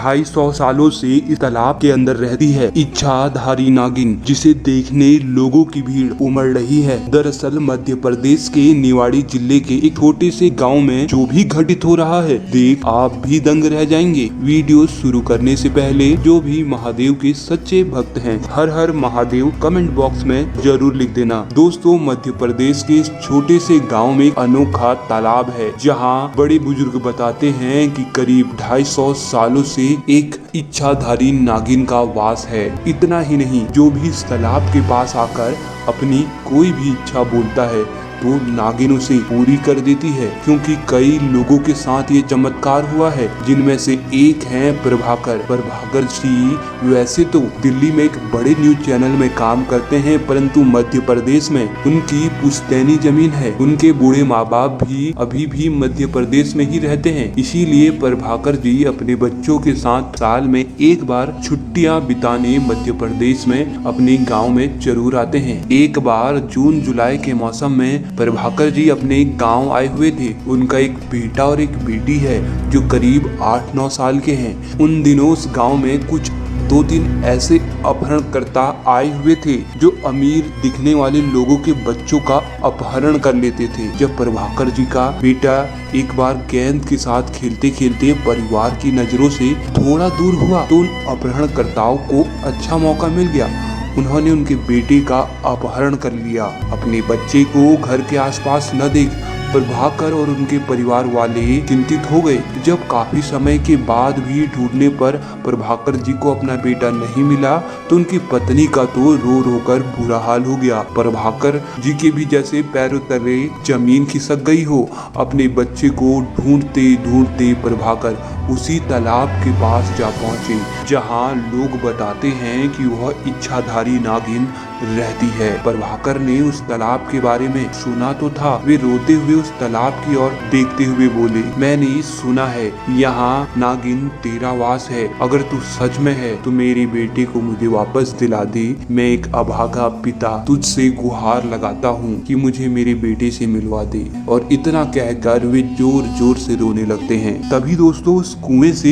250 सालों से इस तालाब के अंदर रहती है इच्छाधारी नागिन, जिसे देखने लोगों की भीड़ उमड़ रही है। दरअसल मध्य प्रदेश के निवाड़ी जिले के एक छोटे से गांव में जो भी घटित हो रहा है, देख आप भी दंग रह जाएंगे। वीडियो शुरू करने से पहले जो भी महादेव के सच्चे भक्त हैं, हर हर महादेव कमेंट बॉक्स में जरूर लिख देना। दोस्तों, मध्य प्रदेश के इस छोटे से गांव में अनोखा तालाब है, जहां बड़े बुजुर्ग बताते हैं कि करीब 250 सालों से एक इच्छाधारी नागिन का वास है। इतना ही नहीं, जो भी इस तालाब के पास आकर अपनी कोई भी इच्छा बोलता है तो नागिन उसे पूरी कर देती है। क्योंकि कई लोगों के साथ ये चमत्कार हुआ है, जिनमें से एक है प्रभाकर जी। वैसे तो दिल्ली में एक बड़े न्यूज चैनल में काम करते हैं, परंतु मध्य प्रदेश में उनकी पुश्तैनी जमीन है। उनके बूढ़े माँ बाप भी अभी भी मध्य प्रदेश में ही रहते हैं। इसीलिए प्रभाकर जी अपने बच्चों के साथ साल में एक बार छुट्टियां बिताने मध्य प्रदेश में अपने गाँव में जरूर आते हैं। एक बार जून जुलाई के मौसम में प्रभाकर जी अपने गांव आए हुए थे। उनका एक बेटा और एक बेटी है जो करीब 8-9 साल के हैं। उन दिनों उस गांव में कुछ 2-3 ऐसे अपहरणकर्ता आए हुए थे जो अमीर दिखने वाले लोगों के बच्चों का अपहरण कर लेते थे। जब प्रभाकर जी का बेटा एक बार गेंद के साथ खेलते खेलते परिवार की नजरों से थोड़ा दूर हुआ तो उन अपहरणकर्ताओं को अच्छा मौका मिल गया। उन्होंने उनके बेटे का अपहरण कर लिया। अपने बच्चे को घर के आसपास न देख प्रभाकर और उनके परिवार वाले चिंतित हो गए। जब काफी समय के बाद भी ढूंढने पर प्रभाकर जी को अपना बेटा नहीं मिला तो उनकी पत्नी का तो रो रो कर बुरा हाल हो गया। प्रभाकर जी के भी जैसे पैरों तले जमीन खिसक गई हो। अपने बच्चे को ढूंढते ढूंढते प्रभाकर उसी तालाब के पास जा पहुंचे, जहां लोग बताते हैं कि वह इच्छाधारी नागिन रहती है। प्रभाकर ने उस तालाब के बारे में सुना तो था। वे रोते हुए उस तालाब की ओर देखते हुए बोले, मैंने सुना है यहाँ नागिन तेरा वास है। अगर तू सच में है तो मेरे बेटे को मुझे वापस दिला दे। मैं एक अभागा पिता तुझसे गुहार लगाता हूँ कि मुझे मेरे बेटे से मिलवा दे। और इतना कहकर वे जोर जोर से रोने लगते हैं। तभी दोस्तों उस कुएं से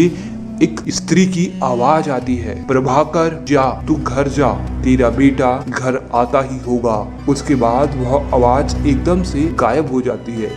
एक स्त्री की आवाज आती है, प्रभाकर जा, तू घर जा, तेरा बेटा घर आता ही होगा। उसके बाद वह आवाज एकदम से गायब हो जाती है।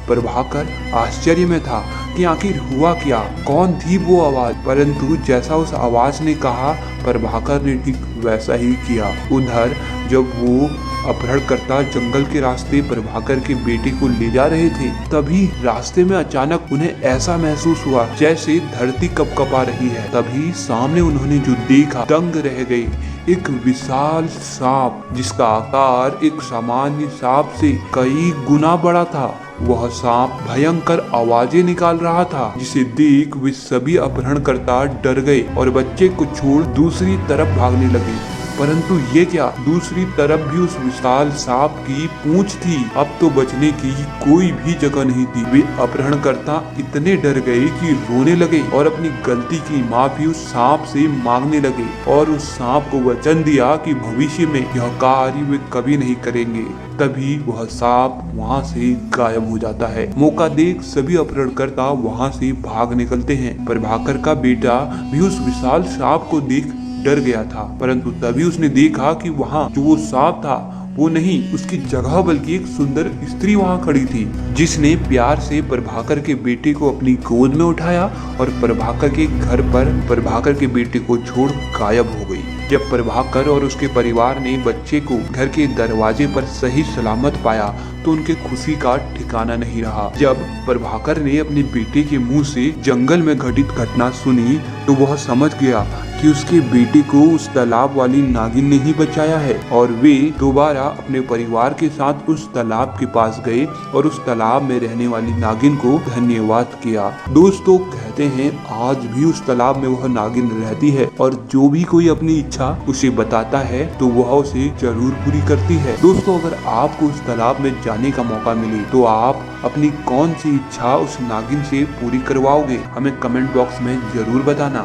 प्रभाकर आश्चर्य में था कि आखिर हुआ क्या, कौन थी वो आवाज। परंतु जैसा उस आवाज ने कहा, प्रभाकर ने ठीक वैसा ही किया। उधर जब वो अपहरणकर्ता जंगल के रास्ते प्रभाकर के बेटे को ले जा रहे थे, तभी रास्ते में अचानक उन्हें ऐसा महसूस हुआ जैसे धरती कपकपा रही है। तभी सामने उन्होंने जो देखा, दंग रह गए। एक विशाल सांप, जिसका आकार एक सामान्य सांप से कई गुना बड़ा था। वह सांप भयंकर आवाजें निकाल रहा था, जिसे देख वे सभी अपहरणकर्ता डर गए और बच्चे को छोड़ दूसरी तरफ भागने लगे। परंतु ये क्या, दूसरी तरफ भी उस विशाल सांप की पूंछ थी। अब तो बचने की कोई भी जगह नहीं थी। वे अपहरणकर्ता इतने डर गए कि रोने लगे और अपनी गलती की माफी उस सांप से मांगने लगे और उस सांप को वचन दिया कि भविष्य में यह कार्य वे कभी नहीं करेंगे। तभी वह सांप वहाँ से गायब हो जाता है। मौका देख सभी अपहरणकर्ता वहाँ से भाग निकलते हैं। प्रभाकर का बेटा भी उस विशाल सांप को देख डर गया था, परंतु तभी उसने देखा कि वहाँ जो वो सांप था वो नहीं, उसकी जगह बल्कि एक सुंदर स्त्री वहाँ खड़ी थी, जिसने प्यार से प्रभाकर के बेटे को अपनी गोद में उठाया और प्रभाकर के घर पर प्रभाकर के बेटे को छोड़ गायब हो गई। जब प्रभाकर और उसके परिवार ने बच्चे को घर के दरवाजे पर सही सलामत पाया तो उनके खुशी का ठिकाना नहीं रहा। जब प्रभाकर ने अपने बेटे के मुंह से जंगल में घटित घटना सुनी तो वह समझ गया कि उसके बेटे को उस तालाब वाली नागिन ने ही बचाया है और वे दोबारा अपने परिवार के साथ उस तालाब के पास गए और उस तालाब में रहने वाली नागिन को धन्यवाद किया। दोस्तों, कहते हैं आज भी उस तालाब में वह नागिन रहती है और जो भी कोई अपनी इच्छा उसे बताता है तो वह उसे जरूर पूरी करती है। दोस्तों, अगर आपको उस तालाब में जाने का मौका मिले तो आप अपनी कौन सी इच्छा उस नागिन से पूरी करवाओगे, हमें कमेंट बॉक्स में जरूर बताना।